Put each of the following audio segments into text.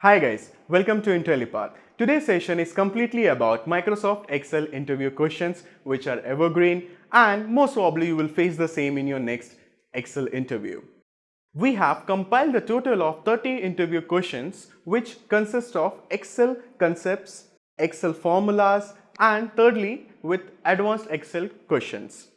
Hi guys, welcome to Intellipaat. Today's session is completely about Microsoft Excel interview questions which are evergreen and most probably you will face the same in your next Excel interview. We have compiled a total of 30 interview questions which consist of Excel concepts, Excel formulas and thirdly with advanced Excel questions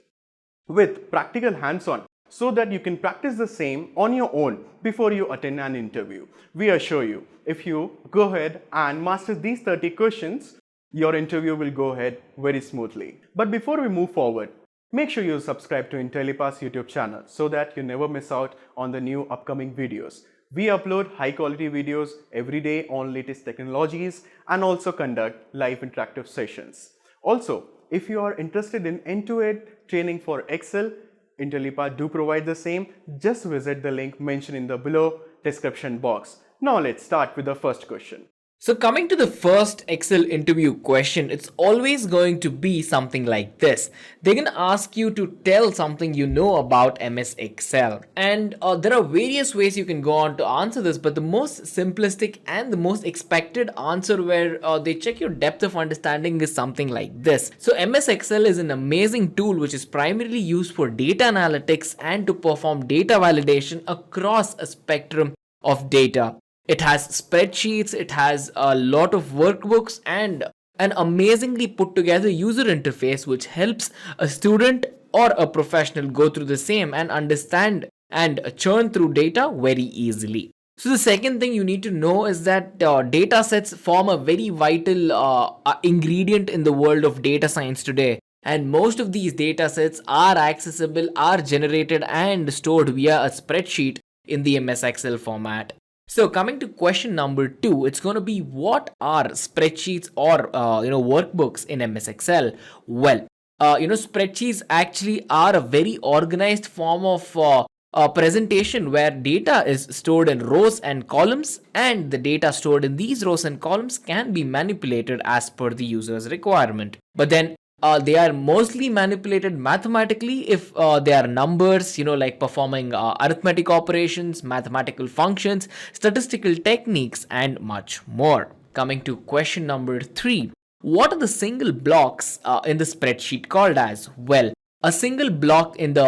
with practical hands-on so that you can practice the same on your own before you attend an interview. We assure you, if you go ahead and master these 30 questions, your interview will go ahead very smoothly. But before we move forward, make sure you subscribe to Intellipaat's YouTube channel so that you never miss out on the new upcoming videos. We upload high quality videos every day on latest technologies and also conduct live interactive sessions. Also, if you are interested in end-to-end training for Excel, Intellipaat do provide the same. Just visit the link mentioned in the below description box. Now let's start with the first question. So coming to the first Excel interview question, it's always going to be something like this. They're going to ask you to tell something you know about MS Excel. And there are various ways you can go on to answer this, but the most simplistic and the most expected answer where they check your depth of understanding is something like this. So MS Excel is an amazing tool which is primarily used for data analytics and to perform data validation across a spectrum of data. It has spreadsheets, it has a lot of workbooks and an amazingly put together user interface which helps a student or a professional go through the same and understand and churn through data very easily. So the second thing you need to know is that data sets form a very vital ingredient in the world of data science today. And most of these data sets are accessible, are generated and stored via a spreadsheet in the MS Excel format. So coming to question number 2, it's going to be what are spreadsheets or workbooks in MS Excel? Well, spreadsheets actually are a very organized form of presentation where data is stored in rows and columns, and the data stored in these rows and columns can be manipulated as per the user's requirement. But then they are mostly manipulated mathematically if they are numbers, like performing arithmetic operations, mathematical functions, statistical techniques, and much more. Coming to question number 3. What are the single blocks in the spreadsheet called as? Well, a single block in the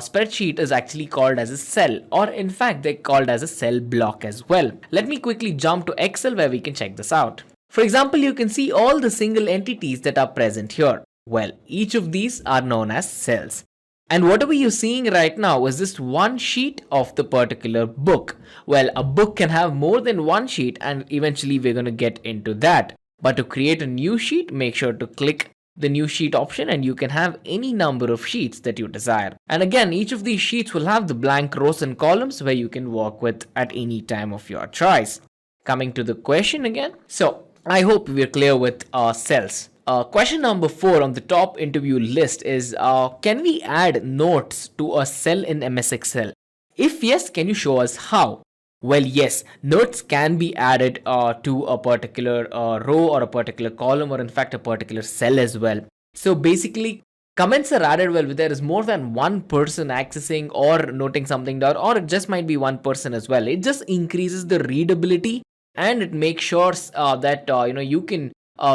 spreadsheet is actually called as a cell, or in fact, they're called as a cell block as well. Let me quickly jump to Excel where we can check this out. For example, you can see all the single entities that are present here. Well, each of these are known as cells. And whatever you're seeing right now is just one sheet of the particular book. Well, a book can have more than one sheet and eventually we're going to get into that. But to create a new sheet, make sure to click the new sheet option and you can have any number of sheets that you desire. And again, each of these sheets will have the blank rows and columns where you can work with at any time of your choice. Coming to the question again. So I hope we're clear with cells. Question number 4 on the top interview list is, can we add notes to a cell in MS Excel? If yes, can you show us how? Well, yes, notes can be added to a particular row or a particular column or in fact a particular cell as well. So basically, comments are added when there is more than one person accessing or noting something down, or it just might be one person as well. It just increases the readability and it makes sure that you can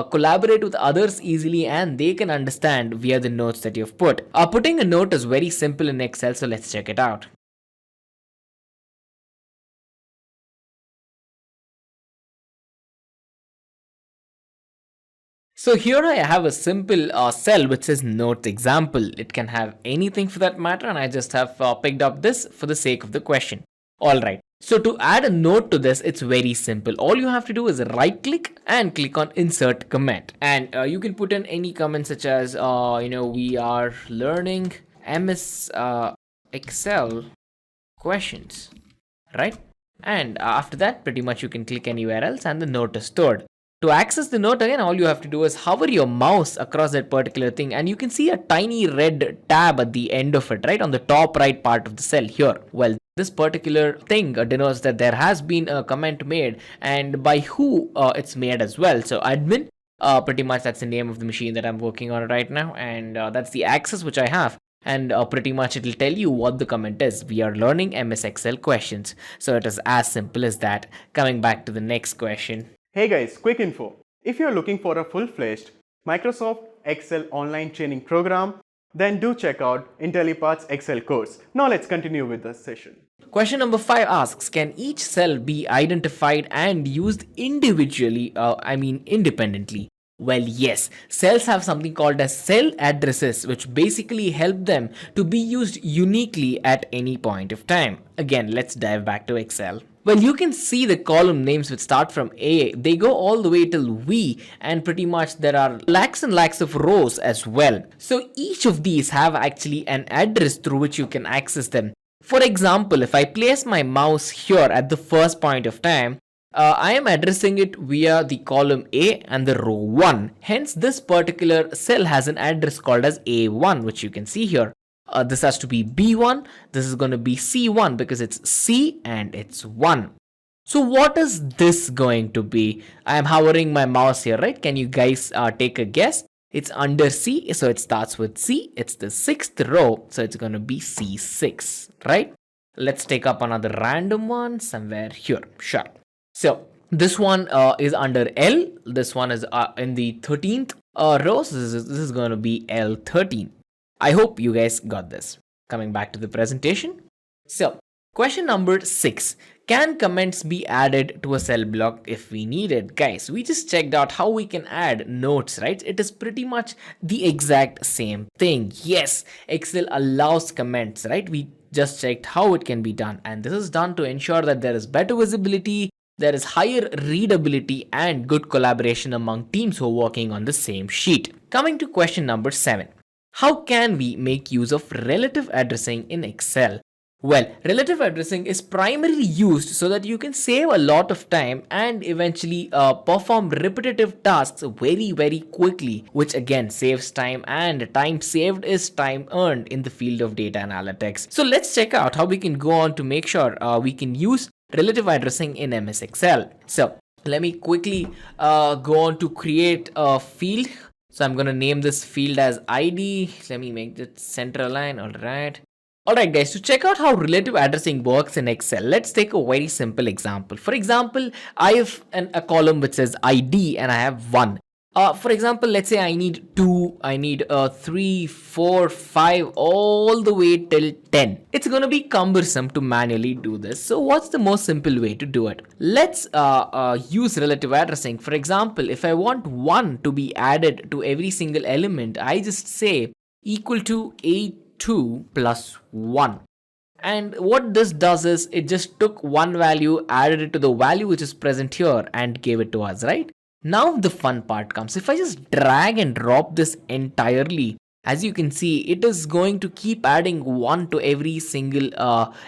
collaborate with others easily and they can understand via the notes that you've put. Putting a note is very simple in Excel, so let's check it out. So here I have a simple cell which says note example. It can have anything for that matter, and I just have picked up this for the sake of the question. Alright, so to add a note to this, it's very simple. All you have to do is right click and click on insert comment. And you can put in any comment such as, we are learning MS Excel questions, right? And after that, pretty much you can click anywhere else and the note is stored. To access the note again, all you have to do is hover your mouse across that particular thing and you can see a tiny red tab at the end of it, right? On the top right part of the cell here. Well, this particular thing denotes that there has been a comment made and by who it's made as well. So admin, pretty much that's the name of the machine that I'm working on right now, and that's the access which I have. and pretty much it'll tell you what the comment is. We are learning MS Excel questions. So it is as simple as that. Coming back to the next question. Hey guys, quick info. If you're looking for a full-fledged Microsoft Excel online training program, then do check out Intellipaat's Excel course. Now let's continue with the session. Question number 5 asks, can each cell be identified and used individually, independently? Well, yes, cells have something called as cell addresses, which basically help them to be used uniquely at any point of time. Again, let's dive back to Excel. Well, you can see the column names which start from A, they go all the way till V, and pretty much there are lakhs and lakhs of rows as well. So each of these have actually an address through which you can access them. For example, if I place my mouse here at the first point of time, I am addressing it via the column A and the row 1. Hence, this particular cell has an address called as A1, which you can see here. This has to be B1, this is going to be C1 because it's C and it's 1. So what is this going to be? I am hovering my mouse here, right? Can you guys take a guess? It's under C, so it starts with C. It's the 6th row, so it's going to be C6, right? Let's take up another random one somewhere here. Sure. So this one is under L. This one is in the 13th row. So this is going to be L13. I hope you guys got this. Coming back to the presentation. So question number 6. Can comments be added to a cell block if we need it? Guys, we just checked out how we can add notes, right? It is pretty much the exact same thing. Yes, Excel allows comments, right? We just checked how it can be done. And this is done to ensure that there is better visibility, there is higher readability and good collaboration among teams who are working on the same sheet. Coming to question number 7. How can we make use of relative addressing in Excel? Well, relative addressing is primarily used so that you can save a lot of time and eventually perform repetitive tasks very quickly, which again saves time, and time saved is time earned in the field of data analytics. So let's check out how we can go on to make sure we can use relative addressing in MS Excel. So let me quickly go on to create a field. So I'm going to name this field as ID. Let me make it center align. Alright guys, to check out how relative addressing works in Excel, let's take a very simple example. For example, I have a column which says ID and I have 1. For example, let's say I need 2, I need 3, 4, 5, all the way till 10. It's going to be cumbersome to manually do this. So what's the most simple way to do it? Let's use relative addressing. For example, if I want 1 to be added to every single element, I just say equal to A2 plus 1. And what this does is it just took one value, added it to the value which is present here and gave it to us, right? Now the fun part comes. If I just drag and drop this entirely, as you can see, it is going to keep adding 1 to every single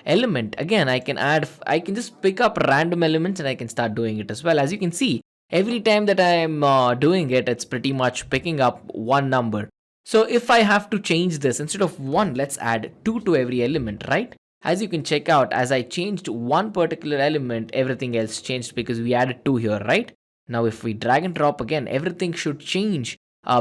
element. Again, I can just pick up random elements and I can start doing it as well. As you can see, every time that I am doing it, it's pretty much picking up one number. So if I have to change this, instead of 1, let's add 2 to every element, right? As you can check out, as I changed one particular element, everything else changed because we added 2 here, right? Now if we drag and drop again, everything should change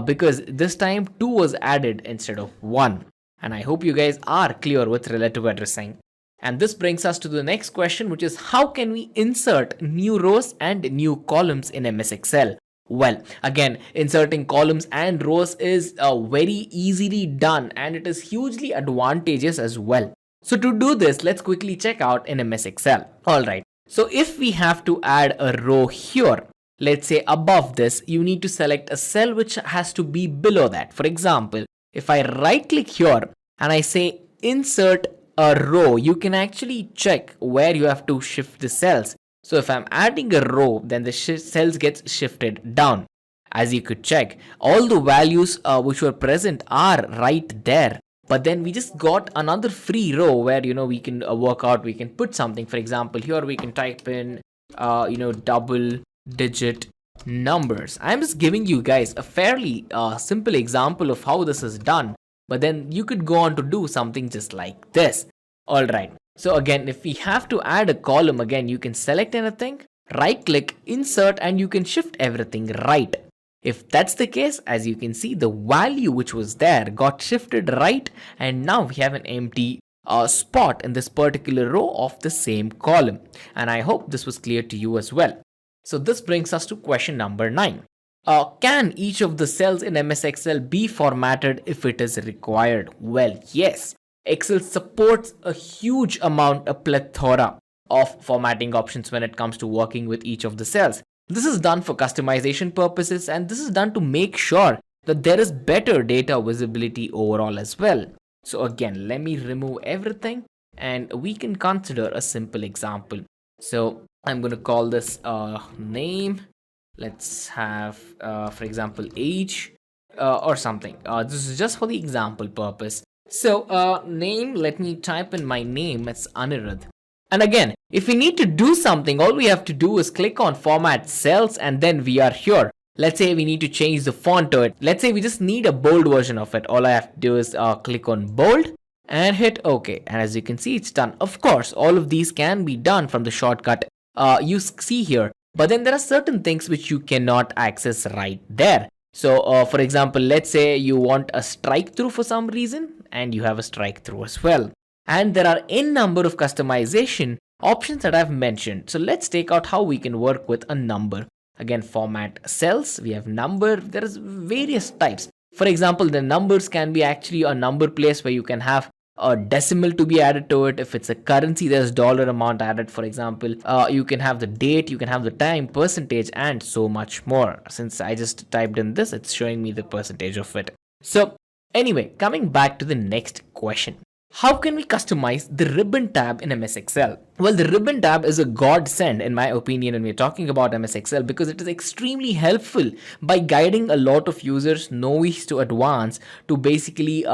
because this time 2 was added instead of 1. And I hope you guys are clear with relative addressing. And this brings us to the next question, which is how can we insert new rows and new columns in MS Excel? Well, again, inserting columns and rows is very easily done and it is hugely advantageous as well. So to do this, let's quickly check out in MS Excel. Alright, so if we have to add a row here, let's say above this, you need to select a cell which has to be below that. For example, if I right click here and I say insert a row, you can actually check where you have to shift the cells. So if I'm adding a row, then the cells gets shifted down. As you could check, all the values which were present are right there. But then we just got another free row where, we can work out, we can put something. For example, here we can type in, double digit numbers. I'm just giving you guys a fairly simple example of how this is done. But then you could go on to do something just like this. Alright. So again, if we have to add a column, again, you can select anything, right click, insert, and you can shift everything right. If that's the case, as you can see, the value which was there got shifted right, and now we have an empty spot in this particular row of the same column. And I hope this was clear to you as well. So this brings us to question number 9. Can each of the cells in MS Excel be formatted if it is required? Well, yes. Excel supports a huge amount, a plethora of formatting options when it comes to working with each of the cells. This is done for customization purposes, and this is done to make sure that there is better data visibility overall as well. So again, let me remove everything and we can consider a simple example. So I'm going to call this name. Let's have, for example, age or something. This is just for the example purpose. So name, let me type in my name. It's Anirudh. And again, if we need to do something, all we have to do is click on format cells and then we are here. Let's say we need to change the font to it. Let's say we just need a bold version of it. All I have to do is click on bold and hit OK. And as you can see, it's done. Of course, all of these can be done from the shortcut you see here. But then there are certain things which you cannot access right there. So for example, let's say you want a strike through for some reason and you have a strike through as well. And there are n number of customization options that I've mentioned. So let's take out how we can work with a number. Again, format cells, we have number, there is various types. For example, the numbers can be actually a number place where you can have a decimal to be added to it. If it's a currency, there's dollar amount added, for example. You can have the date, you can have the time, percentage, and so much more. Since I just typed in this, it's showing me the percentage of it. So anyway, coming back to the next question. How can we customize the ribbon tab in MS Excel? Well, the ribbon tab is a godsend in my opinion when we're talking about MS Excel because it is extremely helpful by guiding a lot of users novice to advanced to basically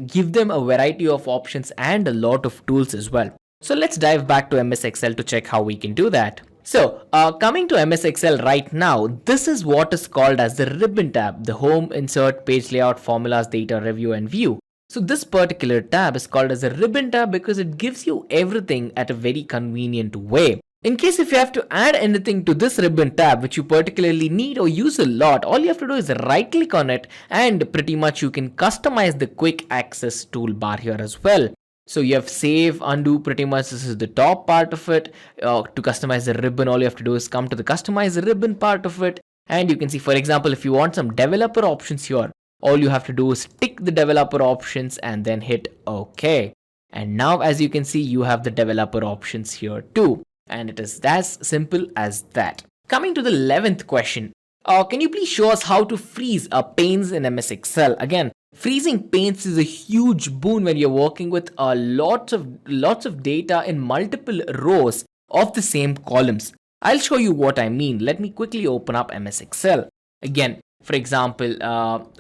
give them a variety of options and a lot of tools as well. So let's dive back to MS Excel to check how we can do that. So coming to MS Excel right now, this is what is called as the ribbon tab, the home, insert, page layout, formulas, data, review and view. So this particular tab is called as a ribbon tab because it gives you everything at a very convenient way. In case if you have to add anything to this ribbon tab which you particularly need or use a lot, all you have to do is right click on it and pretty much you can customize the quick access toolbar here as well. So you have save, undo, pretty much this is the top part of it. To customize the ribbon, all you have to do is come to the customize the ribbon part of it. And you can see, for example, if you want some developer options here, all you have to do is tick the developer options and then hit OK. And now as you can see, you have the developer options here too. And it is as simple as that. Coming to the 11th question. Can you please show us how to freeze panes in MS Excel? Again, freezing panes is a huge boon when you're working with lots of data in multiple rows of the same columns. I'll show you what I mean. Let me quickly open up MS Excel. Again, for example,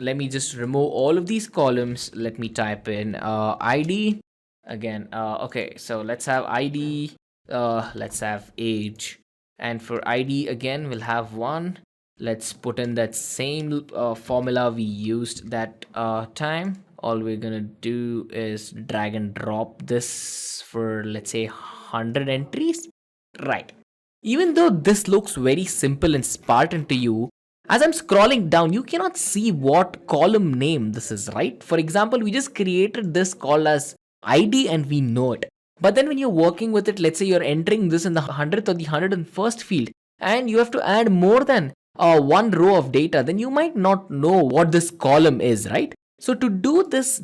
let me just remove all of these columns. Let me type in ID. Again, okay, so let's have ID. Let's have age. And for ID, again, we'll have one. Let's put in that same formula we used that time. All we're gonna do is drag and drop this for, let's say, 100 entries. Right. Even though this looks very simple and Spartan to you, as I'm scrolling down, you cannot see what column name this is, right? For example, we just created this called as ID and we know it. But then when you're working with it, let's say you're entering this in the 100th or the 101st field and you have to add more than one row of data, then you might not know what this column is, right? So to do this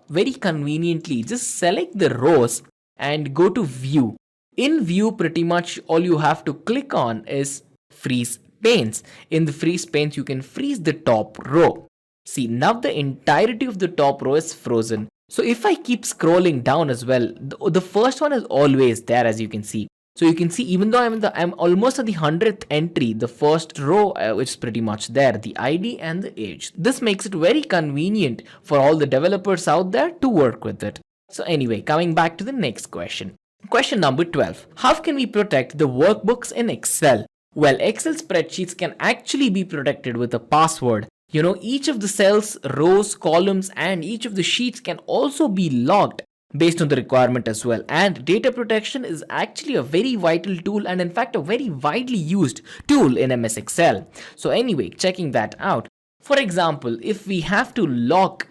very conveniently, just select the rows and go to view. In view, pretty much all you have to click on is freeze panes. In the freeze panes, you can freeze the top row. See, now the entirety of the top row is frozen. So if I keep scrolling down as well, the first one is always there, as you can see. So you can see, even though I'm almost at the 100th entry, the first row which is pretty much there, the ID and the age. This makes it very convenient for all the developers out there to work with it. So anyway, coming back to the next question. Question number 12. How can we protect the workbooks in Excel? Well, Excel spreadsheets can actually be protected with a password. You know, each of the cells, rows, columns, and each of the sheets can also be logged based on the requirement as well. And data protection is actually a very vital tool and in fact a very widely used tool in MS Excel. So anyway, checking that out. For example, if we have to lock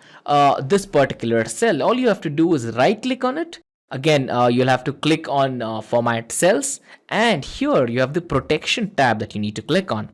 this particular cell, all you have to do is right click on it. Again, you'll have to click on format cells, and here you have the protection tab that you need to click on.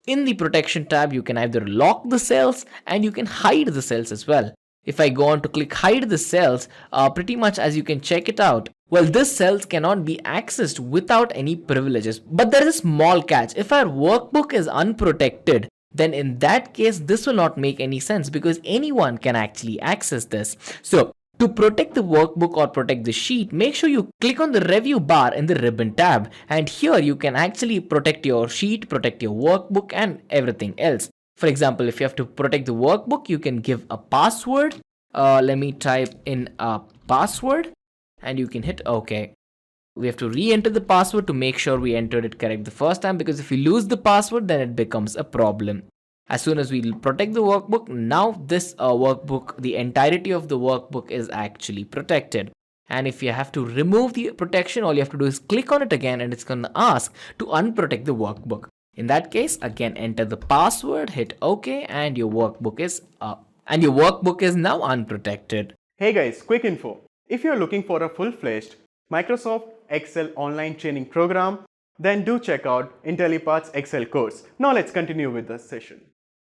In the protection tab, you can either lock the cells and you can hide the cells as well. If I go on to click hide the cells, pretty much as you can check it out, well, this cells cannot be accessed without any privileges. But there is a small catch. If our workbook is unprotected, then in that case, this will not make any sense because anyone can actually access this. So to protect the workbook or protect the sheet, make sure you click on the review bar in the ribbon tab, and here you can actually protect your sheet, protect your workbook and everything else. For example, if you have to protect the workbook, you can give a password. Let me type in a password and you can hit OK. We have to re-enter the password to make sure we entered it correct the first time, because if we lose the password, then it becomes a problem. As soon as we protect the workbook, now this workbook, the entirety of the workbook is actually protected. And if you have to remove the protection, all you have to do is click on it again and it's going to ask to unprotect the workbook. In that case, again, enter the password, hit OK, and your workbook is now unprotected. Hey guys, quick info. If you're looking for a full-fledged Microsoft Excel online training program, then do check out Intellipaat's Excel course. Now let's continue with the session.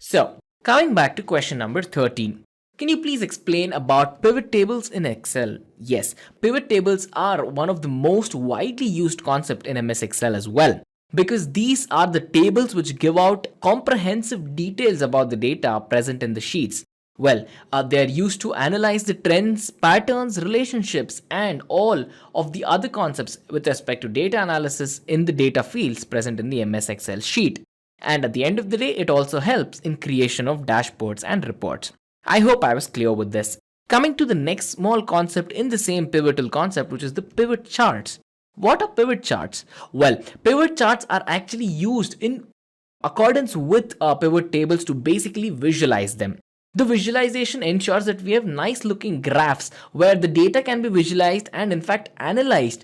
So, coming back to question number 13. Can you please explain about pivot tables in Excel? Yes, pivot tables are one of the most widely used concept in MS Excel as well, because these are the tables which give out comprehensive details about the data present in the sheets. Well, they are used to analyze the trends, patterns, relationships, and all of the other concepts with respect to data analysis in the data fields present in the MS Excel sheet. And at the end of the day, it also helps in creation of dashboards and reports. I hope I was clear with this. Coming to the next small concept in the same pivotal concept, which is the pivot charts. What are pivot charts? Well, pivot charts are actually used in accordance with pivot tables to basically visualize them. The visualization ensures that we have nice looking graphs where the data can be visualized and in fact analyzed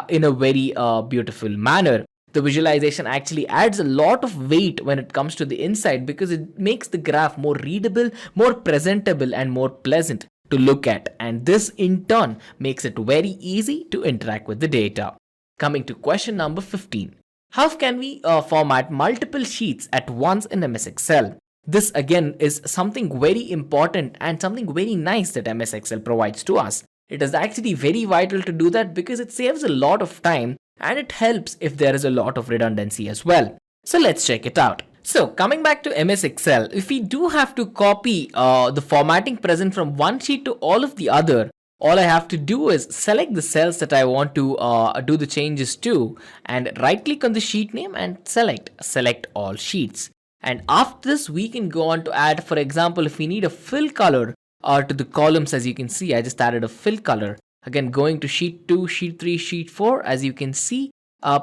in a very beautiful manner. The visualization actually adds a lot of weight when it comes to the insight because it makes the graph more readable, more presentable and more pleasant to look at, and this in turn makes it very easy to interact with the data. Coming to question number 15. How can we format multiple sheets at once in MS Excel? This again is something very important and something very nice that MS Excel provides to us. It is actually very vital to do that because it saves a lot of time and it helps if there is a lot of redundancy as well. So let's check it out. So coming back to MS Excel, if we do have to copy the formatting present from one sheet to all of the other, all I have to do is select the cells that I want to do the changes to and right click on the sheet name and select all sheets. And after this, we can go on to add, for example, if we need a fill color to the columns, as you can see, I just added a fill color. Again, going to sheet 2, sheet 3, sheet 4, as you can see,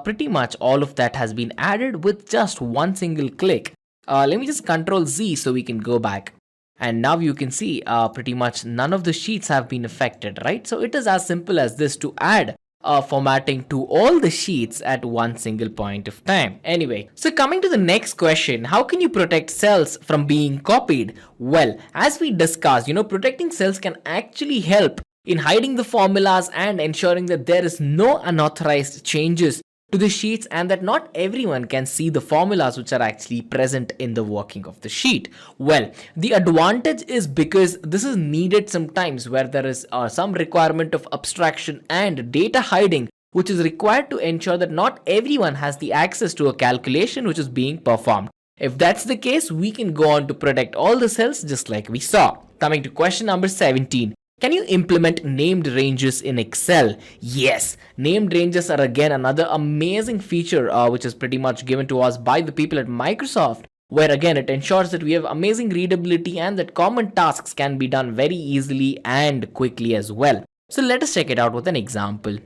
pretty much all of that has been added with just one single click. Let me just Control Z so we can go back. And now you can see pretty much none of the sheets have been affected, right? So it is as simple as this to add formatting to all the sheets at one single point of time. Anyway, so coming to the next question, how can you protect cells from being copied? Well, as we discussed, protecting cells can actually help in hiding the formulas and ensuring that there is no unauthorized changes to the sheets and that not everyone can see the formulas which are actually present in the working of the sheet. Well, the advantage is because this is needed sometimes where there is some requirement of abstraction and data hiding which is required to ensure that not everyone has the access to a calculation which is being performed. If that's the case, we can go on to protect all the cells just like we saw. Coming to question number 17. Can you implement named ranges in Excel? Yes, named ranges are again another amazing feature which is pretty much given to us by the people at Microsoft, where again it ensures that we have amazing readability and that common tasks can be done very easily and quickly as well. So let us check it out with an example.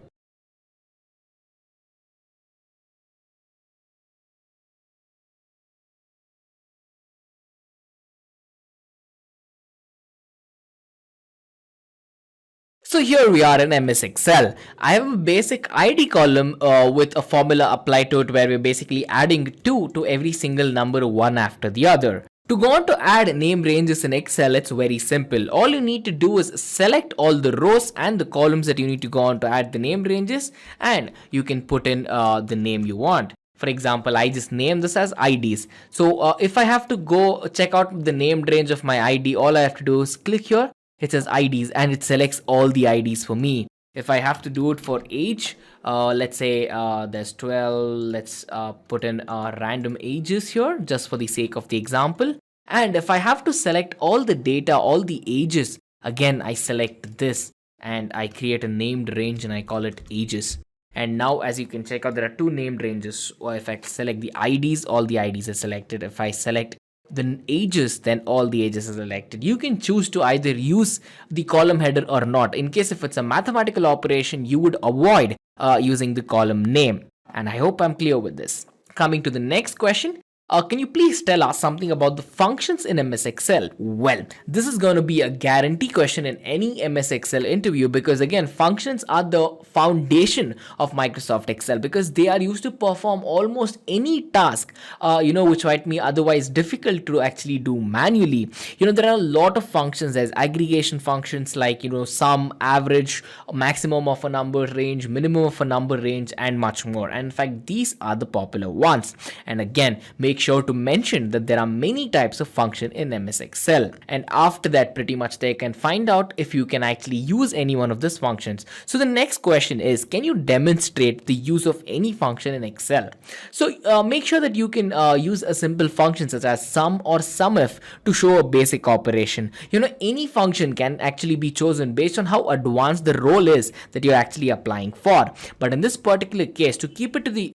So here we are in MS Excel. I have a basic ID column with a formula applied to it where we're basically adding 2 to every single number one after the other. To go on to add name ranges in Excel, it's very simple. All you need to do is select all the rows and the columns that you need to go on to add the name ranges, and you can put in the name you want. For example, I just name this as IDs. So if I have to go check out the named range of my ID, all I have to do is click here. It says IDs and it selects all the IDs for me. If I have to do it for age, let's say there's 12, let's put in random ages here just for the sake of the example. And if I have to select all the data, all the ages, again I select this and I create a named range and I call it ages. And now as you can check out, there are two named ranges. Or if I select the IDs, all the IDs are selected. If I select the ages, then all the ages are selected. You can choose to either use the column header or not. In case if it's a mathematical operation, you would avoid using the column name. And I hope I'm clear with this. Coming to the next question. Can you please tell us something about the functions in MS Excel? Well, this is going to be a guarantee question in any MS Excel interview because again, functions are the foundation of Microsoft Excel because they are used to perform almost any task, which might be otherwise difficult to actually do manually. There are a lot of functions. There's aggregation functions like, sum, average, maximum of a number range, minimum of a number range, and much more. And in fact, these are the popular ones. And again, make sure to mention that there are many types of function in MS Excel, and after that pretty much they can find out if you can actually use any one of these functions. So the next question is, can you demonstrate the use of any function in Excel? So make sure that you can use a simple function such as sum or sumif to show a basic operation. Any function can actually be chosen based on how advanced the role is that you're actually applying for, but in this particular case, to keep it to the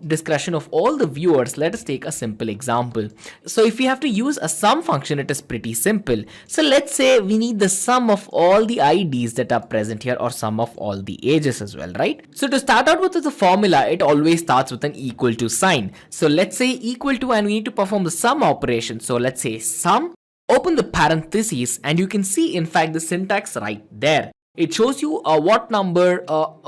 discretion of all the viewers, let us take a simple example. So if we have to use a sum function, it is pretty simple. So let's say we need the sum of all the IDs that are present here or sum of all the ages as well, right? So to start out with the formula, it always starts with an equal to sign. So let's say equal to, and we need to perform the sum operation. So let's say sum, open the parentheses, and you can see in fact the syntax right there. It shows you what number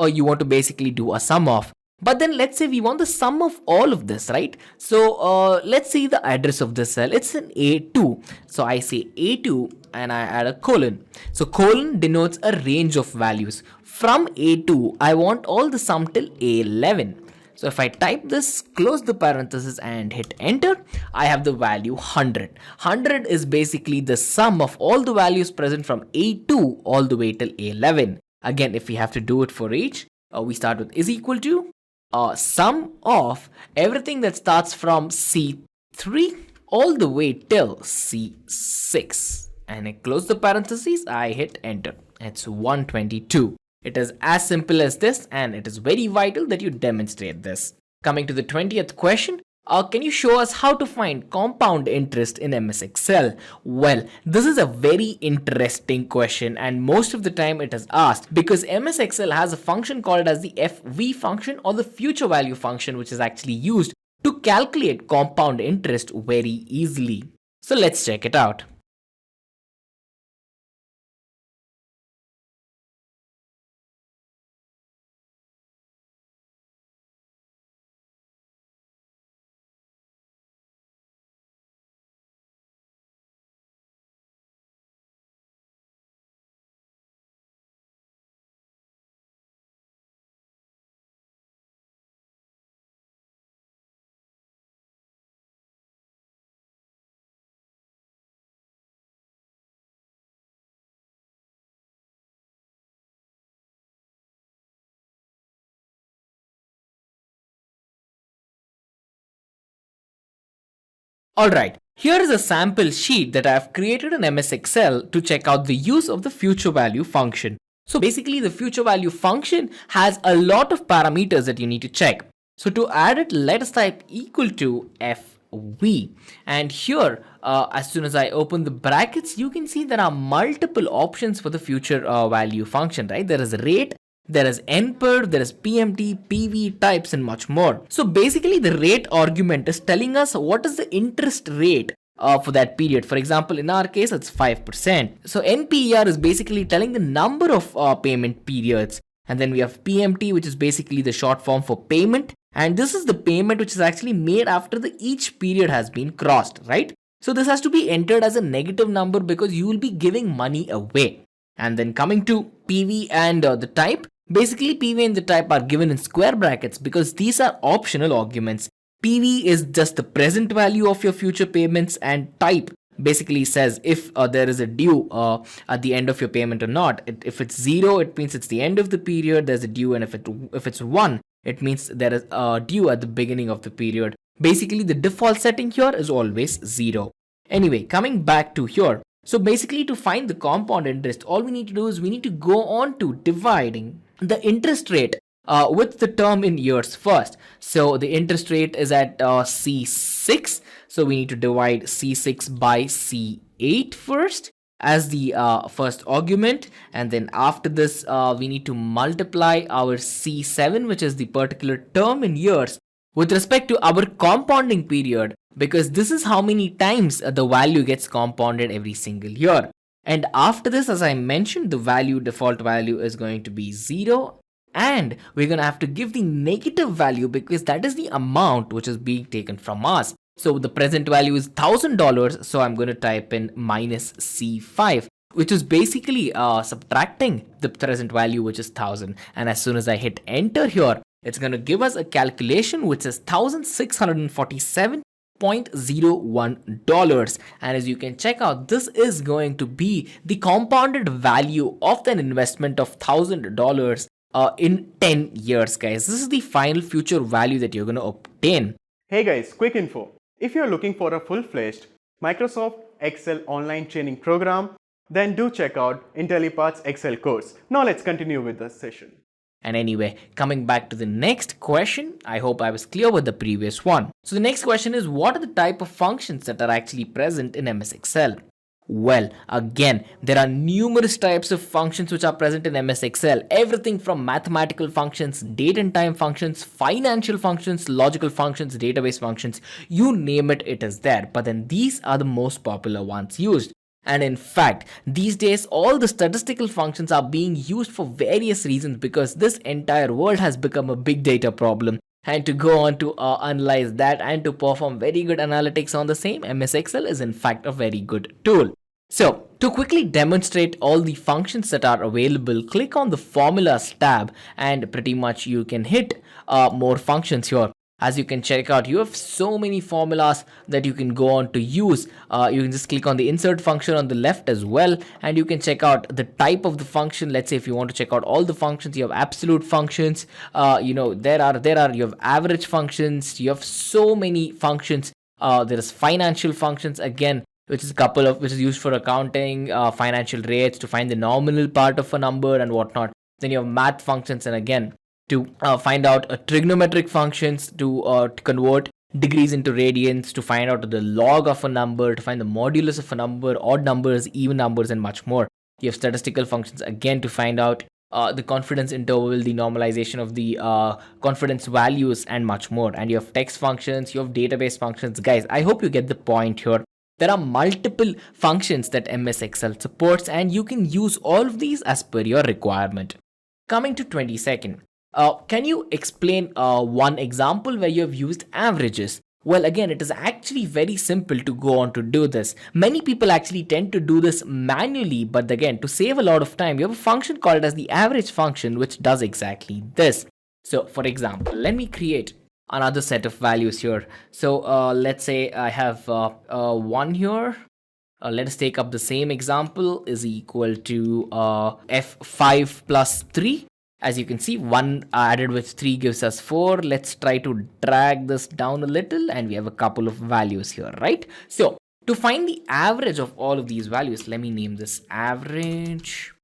you want to basically do a sum of. But then let's say we want the sum of all of this, right? So let's see the address of this cell. It's an A2. So I say A2 and I add a colon. So colon denotes a range of values. From A2, I want all the sum till A11. So if I type this, close the parenthesis and hit enter, I have the value 100. 100 is basically the sum of all the values present from A2 all the way till A11. Again, if we have to do it for each, we start with is equal to sum of everything that starts from C3 all the way till C6. And I close the parentheses, I hit enter. It's 122. It is as simple as this, and it is very vital that you demonstrate this. Coming to the 20th question. Can you show us how to find compound interest in MS Excel? Well, this is a very interesting question, and most of the time it is asked because MS Excel has a function called as the FV function or the future value function, which is actually used to calculate compound interest very easily. So let's check it out. Alright, here is a sample sheet that I have created in MS Excel to check out the use of the future value function. So basically the future value function has a lot of parameters that you need to check. So to add it, let us type equal to FV. And here, as soon as I open the brackets, you can see there are multiple options for the future value function, right? There is rate, there is NPER, there is PMT, PV, types, and much more. So basically the rate argument is telling us what is the interest rate for that period. For example, in our case, it's 5%. So NPER is basically telling the number of payment periods. And then we have PMT, which is basically the short form for payment. And this is the payment which is actually made after each period has been crossed, right? So this has to be entered as a negative number because you will be giving money away. And then coming to PV and the type, basically PV and the type are given in square brackets because these are optional arguments. PV is just the present value of your future payments, and type basically says if there is a due at the end of your payment or not. If it's 0, it means it's the end of the period, there's a due, and if it's 1, it means there is a due at the beginning of the period. Basically, the default setting here is always 0. Anyway, coming back to here. So basically, to find the compound interest, all we need to do is we need to go on to dividing the interest rate with the term in years first. So the interest rate is at C6. So we need to divide C6 by C8 first as the first argument. And then after this, we need to multiply our C7, which is the particular term in years, with respect to our compounding period, because this is how many times the value gets compounded every single year. And after this, as I mentioned, the default value is going to be 0. And we're going to have to give the negative value because that is the amount which is being taken from us. So the present value is $1,000. So I'm going to type in minus C5, which is basically subtracting the present value, which is 1,000. And as soon as I hit enter here, it's going to give us a calculation which is $1,647.01. And as you can check out, this is going to be the compounded value of an investment of $1,000 in 10 years, guys. This is the final future value that you're going to obtain. Hey guys, quick info. If you're looking for a full-fledged Microsoft Excel online training program, then do check out Intellipaat's Excel course. Now let's continue with the session. And anyway, coming back to the next question, I hope I was clear with the previous one. So the next question is, what are the type of functions that are actually present in MS Excel? Well, again, there are numerous types of functions which are present in MS Excel. Everything from mathematical functions, date and time functions, financial functions, logical functions, database functions, you name it, it is there. But then these are the most popular ones used. And in fact, these days, all the statistical functions are being used for various reasons because this entire world has become a big data problem. And to go on to analyze that and to perform very good analytics on the same, MS Excel is in fact a very good tool. So to quickly demonstrate all the functions that are available, click on the formulas tab and pretty much you can hit more functions here. As you can check out, you have so many formulas that you can go on to use. You can just click on the insert function on the left as well, and you can check out the type of the function. Let's say if you want to check out all the functions, you have absolute functions. You have average functions. You have so many functions. There is financial functions again, which is used for accounting, financial rates to find the nominal part of a number and whatnot. Then you have math functions, and again, to find out trigonometric functions, to convert degrees into radians, to find out the log of a number, to find the modulus of a number, odd numbers, even numbers, and much more. You have statistical functions again to find out the confidence interval, the normalization of the confidence values, and much more. And you have text functions, you have database functions. Guys, I hope you get the point here. There are multiple functions that MS Excel supports, and you can use all of these as per your requirement. Coming to 22nd. Can you explain one example where you have used averages? Well, again, it is actually very simple to go on to do this. Many people actually tend to do this manually, but again, to save a lot of time, you have a function called as the average function, which does exactly this. So, for example, let me create another set of values here. So, let's say I have 1 here. Let us take up the same example is equal to F5 plus 3. As you can see, 1 added with 3 gives us 4. Let's try to drag this down a little and we have a couple of values here, right? So to find the average of all of these values, let me name this average.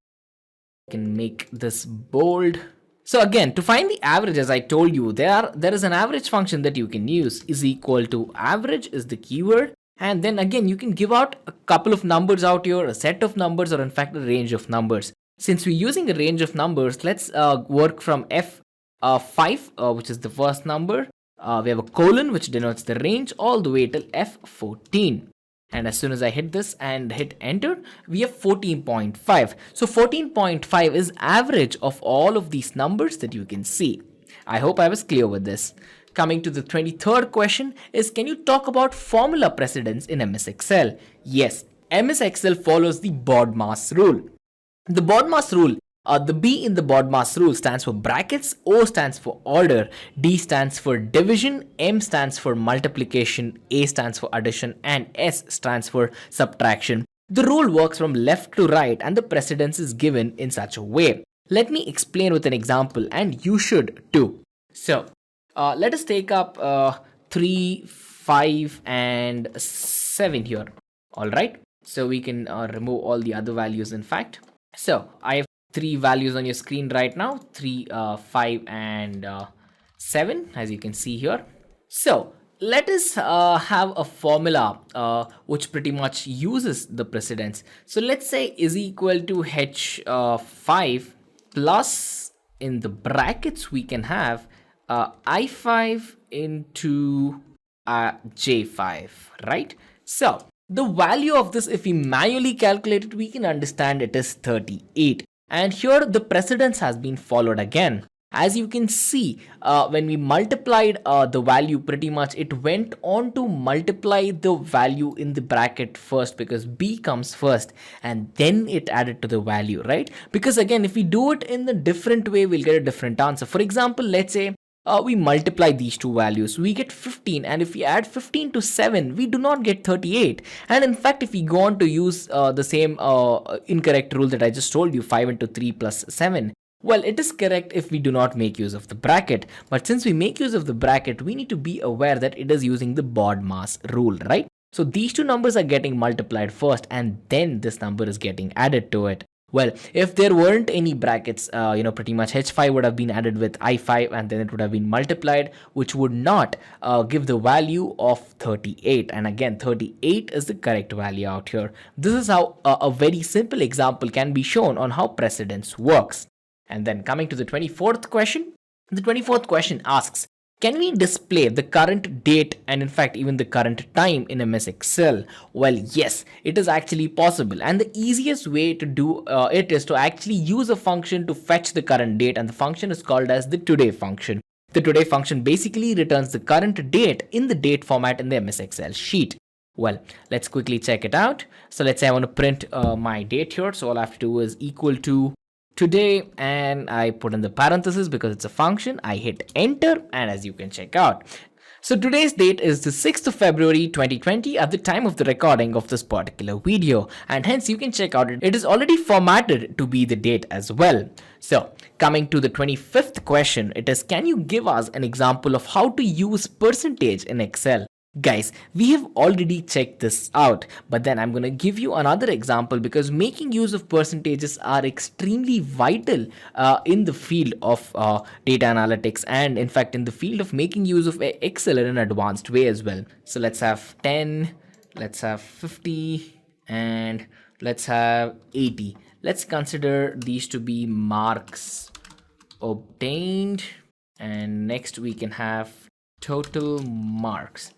I can make this bold. So again, to find the average, as I told you, there is an average function that you can use is equal to average is the keyword. And then again, you can give out a couple of numbers out here, a set of numbers, or in fact, a range of numbers. Since we're using a range of numbers, let's work from F5, which is the first number. We have a colon, which denotes the range, all the way till F14. And as soon as I hit this and hit enter, we have 14.5. So 14.5 is average of all of these numbers that you can see. I hope I was clear with this. Coming to the 23rd question is, can you talk about formula precedence in MS Excel? Yes, MS Excel follows the BODMAS rule. The BODMAS rule, the B in the BODMAS rule stands for brackets, O stands for order, D stands for division, M stands for multiplication, A stands for addition, and S stands for subtraction. The rule works from left to right and the precedence is given in such a way. Let me explain with an example and you should too. So, let us take up 3, 5 and 7 here. Alright, so we can remove all the other values in fact. So, I have 3 values on your screen right now, 3, 5 and 7 as you can see here. So, let us have a formula which pretty much uses the precedence. So, let's say is equal to H5 plus in the brackets we can have I5 into J5, right? So the value of this, if we manually calculate it, we can understand it is 38. And here the precedence has been followed again. As you can see, when we multiplied the value, pretty much it went on to multiply the value in the bracket first because B comes first and then it added to the value, right? Because again, if we do it in a different way, we'll get a different answer. For example, let's say we multiply these two values, we get 15, and if we add 15 to 7, we do not get 38. And in fact, if we go on to use the same incorrect rule that I just told you, 5 into 3 plus 7, well, it is correct if we do not make use of the bracket. But since we make use of the bracket, we need to be aware that it is using the BODMAS rule, right? So these two numbers are getting multiplied first and then this number is getting added to it. Well, if there weren't any brackets, pretty much H5 would have been added with I5 and then it would have been multiplied, which would not give the value of 38. And again, 38 is the correct value out here. This is how a very simple example can be shown on how precedence works. And then coming to the 24th question, the 24th question asks, can we display the current date and in fact even the current time in MS Excel? Well, yes, it is actually possible, and the easiest way to do it is to actually use a function to fetch the current date, and the function is called as the today function. The today function basically returns the current date in the date format in the MS Excel sheet. Well, let's quickly check it out. So let's say I want to print my date here, so all I have to do is equal to today and I put in the parenthesis because it's a function. I hit enter and as you can check out, so today's date is the 6th of February 2020 at the time of the recording of this particular video, and hence you can check out it is already formatted to be the date as well. So coming to the 25th question, it is, can you give us an example of how to use percentage in Excel? Guys, we have already checked this out, but then I'm going to give you another example because making use of percentages are extremely vital in the field of data analytics and in fact in the field of making use of Excel in an advanced way as well. So let's have 10, let's have 50 and let's have 80. Let's consider these to be marks obtained, and next we can have total marks.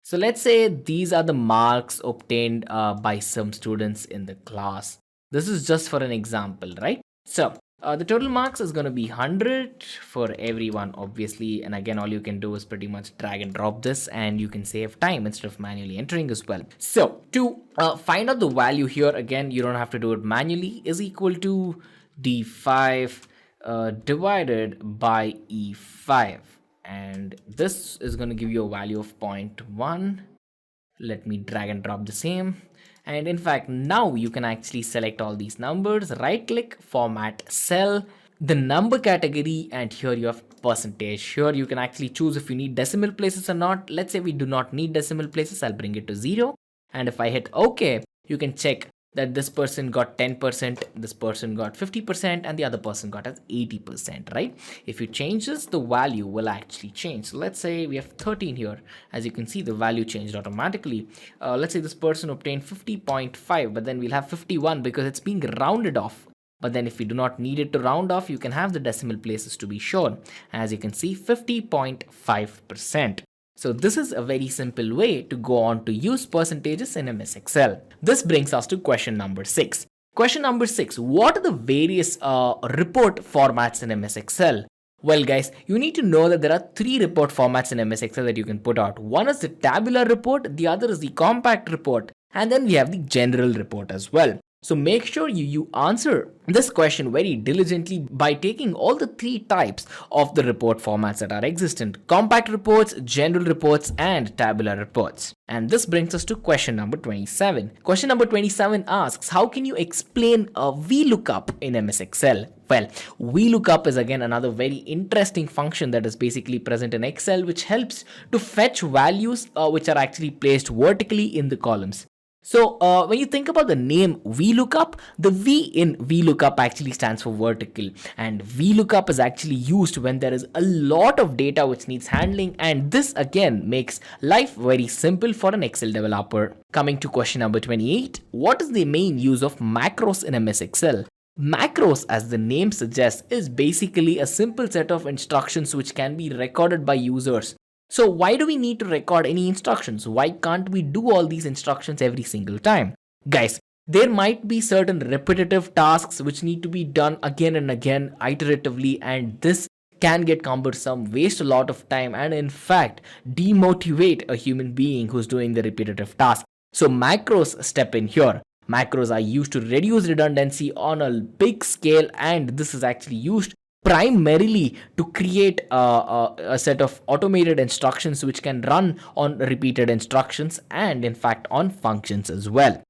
So let's say these are the marks obtained by some students in the class. This is just for an example, right? So the total marks is going to be 100 for everyone, obviously. And again, all you can do is pretty much drag and drop this and you can save time instead of manually entering as well. So to find out the value here, again, you don't have to do it manually, is equal to D5 divided by E5. And this is going to give you a value of 0.1. Let me drag and drop the same. And in fact, now you can actually select all these numbers, right click, format cell, the number category, and here you have percentage. Here you can actually choose if you need decimal places or not. Let's say we do not need decimal places. I'll bring it to 0. And if I hit OK, you can check that this person got 10%, this person got 50%, and the other person got as 80%, right? If you change this, the value will actually change. So let's say we have 13 here. As you can see, the value changed automatically. Let's say this person obtained 50.5, but then we'll have 51 because it's being rounded off. But then if we do not need it to round off, you can have the decimal places to be shown. As you can see, 50.5%. So this is a very simple way to go on to use percentages in MS Excel. This brings us to question number 6. Question number 6. What are the various report formats in MS Excel? Well guys, you need to know that there are 3 report formats in MS Excel that you can put out. One is the tabular report, the other is the compact report, and then we have the general report as well. So make sure you answer this question very diligently by taking all the 3 types of the report formats that are existent: compact reports, general reports, and tabular reports. And this brings us to question number 27. Question number 27 asks, how can you explain a VLOOKUP in MS Excel? Well, VLOOKUP is again another very interesting function that is basically present in Excel, which helps to fetch values which are actually placed vertically in the columns. So when you think about the name VLOOKUP, the V in VLOOKUP actually stands for vertical, and VLOOKUP is actually used when there is a lot of data which needs handling, and this again makes life very simple for an Excel developer. Coming to question number 28, what is the main use of macros in MS Excel? Macros, as the name suggests, is basically a simple set of instructions which can be recorded by users. So why do we need to record any instructions? Why can't we do all these instructions every single time? Guys, there might be certain repetitive tasks which need to be done again and again iteratively, and this can get cumbersome, waste a lot of time, and in fact demotivate a human being who's doing the repetitive task. So macros step in here. Macros are used to reduce redundancy on a big scale, and this is actually used primarily to create a set of automated instructions which can run on repeated instructions and in fact on functions as well.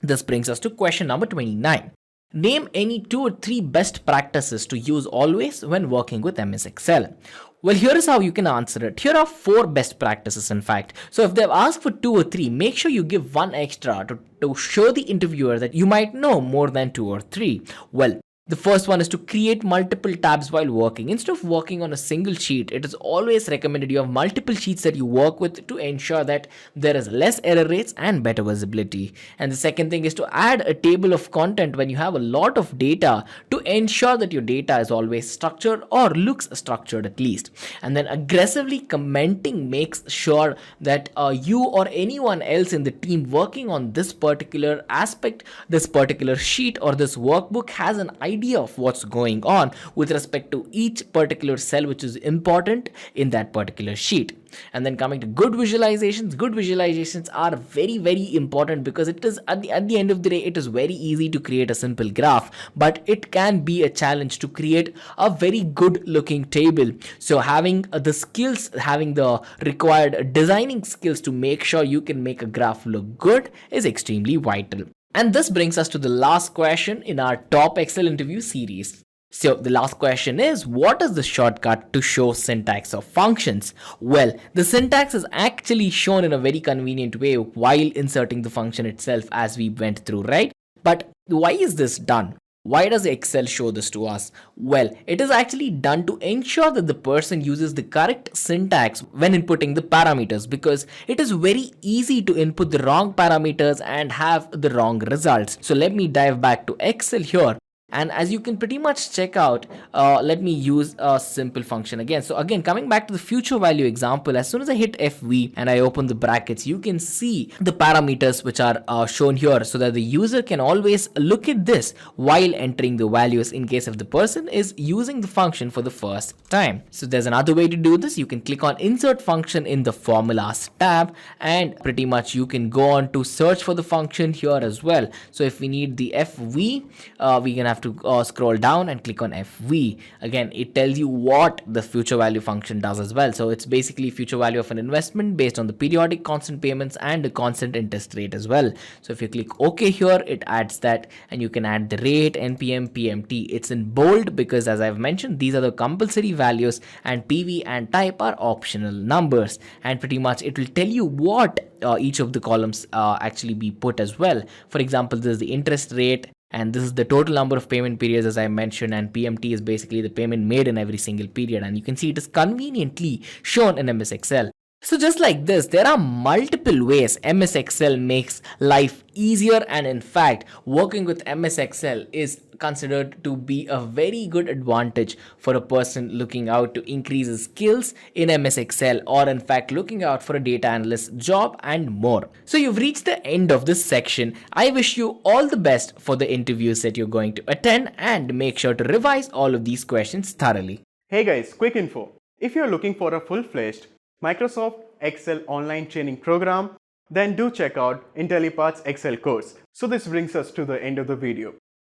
This brings us to question number 29. Name any 2 or 3 best practices to use always when working with MS Excel. Well, here is how you can answer it. Here are 4 best practices in fact. So if they've asked for 2 or 3, make sure you give one extra to show the interviewer that you might know more than 2 or 3. Well, the first one is to create multiple tabs while working. Instead of working on a single sheet, it is always recommended you have multiple sheets that you work with to ensure that there is less error rates and better visibility. And the second thing is to add a table of content when you have a lot of data to ensure that your data is always structured or looks structured at least. And then aggressively commenting makes sure that you or anyone else in the team working on this particular aspect, this particular sheet or this workbook has an idea of what's going on with respect to each particular cell which is important in that particular sheet. And then coming to good visualizations are very important because it is at the end of the day, it is very easy to create a simple graph, but it can be a challenge to create a very good looking table. So having the skills, having the required designing skills to make sure you can make a graph look good is extremely vital. And this brings us to the last question in our top Excel interview series. So the last question is, what is the shortcut to show syntax of functions? Well, the syntax is actually shown in a very convenient way while inserting the function itself as we went through, right? But why is this done? Why does Excel show this to us? Well, it is actually done to ensure that the person uses the correct syntax when inputting the parameters, because it is very easy to input the wrong parameters and have the wrong results. So let me dive back to Excel here. And as you can pretty much check out, let me use a simple function again. So again, coming back to the future value example, as soon as I hit FV and I open the brackets, you can see the parameters which are shown here so that the user can always look at this while entering the values in case if the person is using the function for the first time. So there's another way to do this. You can click on insert function in the formulas tab, and pretty much you can go on to search for the function here as well. So if we need the FV, we can have to scroll down and click on FV. Again, it tells you what the future value function does as well. So it's basically future value of an investment based on the periodic constant payments and the constant interest rate as well. So if you click OK here, it adds that, and you can add the rate, NPM, PMT. It's in bold because, as I've mentioned, these are the compulsory values and PV and type are optional numbers, and pretty much it will tell you what each of the columns actually be put as well. For example, this is the interest rate, and this is the total number of payment periods as I mentioned, and PMT is basically the payment made in every single period, and you can see it is conveniently shown in MS Excel. So just like this, there are multiple ways MS Excel makes life easier, and in fact, working with MS Excel is considered to be a very good advantage for a person looking out to increase his skills in MS Excel, or in fact looking out for a data analyst job and more. So you've reached the end of this section. I wish you all the best for the interviews that you're going to attend, and make sure to revise all of these questions thoroughly. Hey guys, quick info. If you're looking for a full-fledged Microsoft Excel online training program, then do check out Intellipaat's Excel course. So this brings us to the end of the video.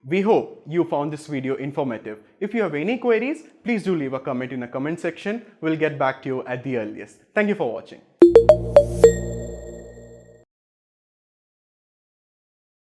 We hope you found this video informative. If you have any queries, please do leave a comment in the comment section. We'll get back to you at the earliest. Thank you for watching.